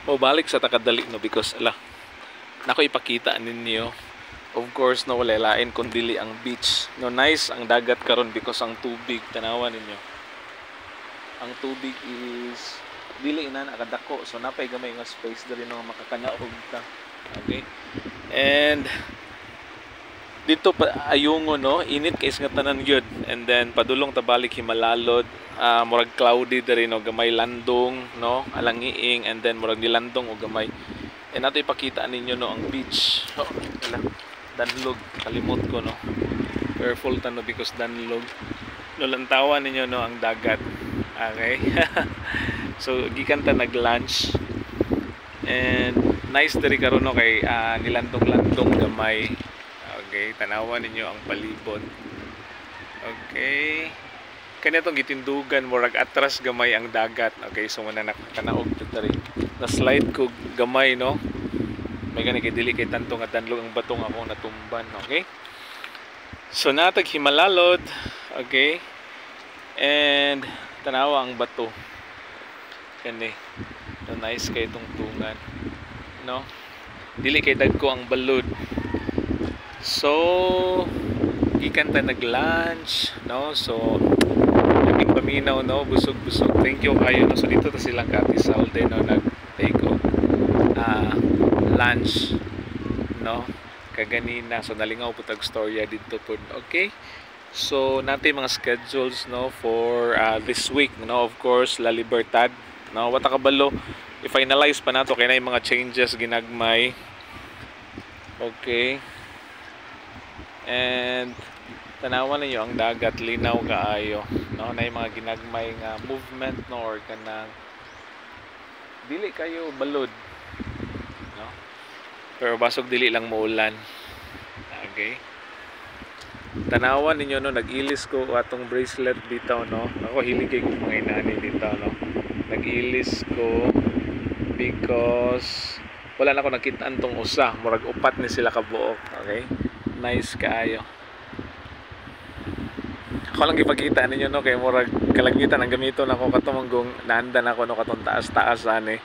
mo balik sa takadali no because nako ipakita ninyo. Of course no wala lain kun dili ang beach. No nice ang dagat karon because ang tubig tanawan ninyo. Ang tubig is dili na nakadako so napay gamay nga space diri no makakanaog ta. Okay? And dito pa ayungo no init kay nga tanan gyud and then padulong ta balik Himalalod murag cloudy diri no gamay landong no alangiing and then murag nilandong og gamay and nato ipakita ninyo no ang beach danlog kalimot ko no careful ta no because danlog no lantawan ninyo no ang dagat. Okay. So gikan ta nag lunch and nice diri karon no kay nilandong-landong gamay. Okay, tanawan ninyo ang palibot. Okay. Kanya itong gitindugan, murag atras gamay ang dagat. Okay, so muna nakakanaog dito rin. Na-slide ko gamay, no? May gani kay dili kay tantong at danlog ang batong ako natumban. Okay? So natag Himalalod. Okay? And tanawa ang bato. Kani. So, nice kay tungtungan. No? Dili kay dagko ang balod. So gikan ta nag-lunch no so naging paminaw no busog-busog thank you kayo no so dito ta silang Katisalde no nag-take lunch no kaganina so nalingaw po tag storya dito po. Okay, so natin mga schedules no for this week no of course La Libertad no wata kabalo i-finalize pa nato kay na yung mga changes ginagmay. Okay. And tanawan ninyo ang dagat linaw kaayo no na mga ginagmay nga movement no or kanang dili kayo balod no pero basog dili lang muulan. Okay, tanawan ninyo no nag-ilis ko atong bracelet dito no ako hilig kay mga inani dito no nag-ilis ko because wala na ako nakitaan tong usa murag upat ni sila kabuok. Okay, nice kaayo. Ako lang ipakita ninyo no kay murag kalangitan ang gamiton ako katumanggong naandan ako no katong taas-taas ani.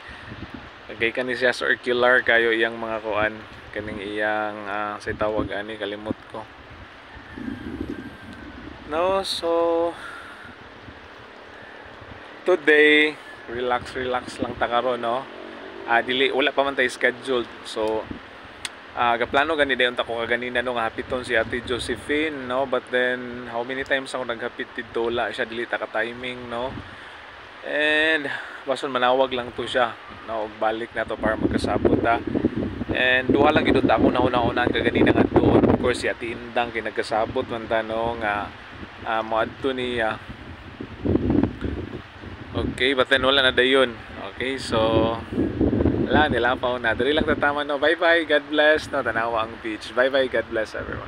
Okay, kani siya circular kayo iyang mga kuan kaning iyang say tawag ani kalimot ko. No, so today relax lang ta karon no. Dili wala pa man tay scheduled. So gaplano gani dayon ta ko kaganina no nga hapiton si Ate Josephine no but then how many times ako naghapit dito wala siya dili ta ka timing no and bason manawag lang to siya no og balik na to para magkasabot ta and duha lang gid ta ako nauna kaganina nga doon of course si Ate Indang kay nagkasabot man ta no nga moadto niya. Okay, but then wala na dayon. Okay, so wala, nilapaw na. Dali lang tatama no. Bye bye, God bless. No, tanawa ang beach. Bye bye, God bless everyone.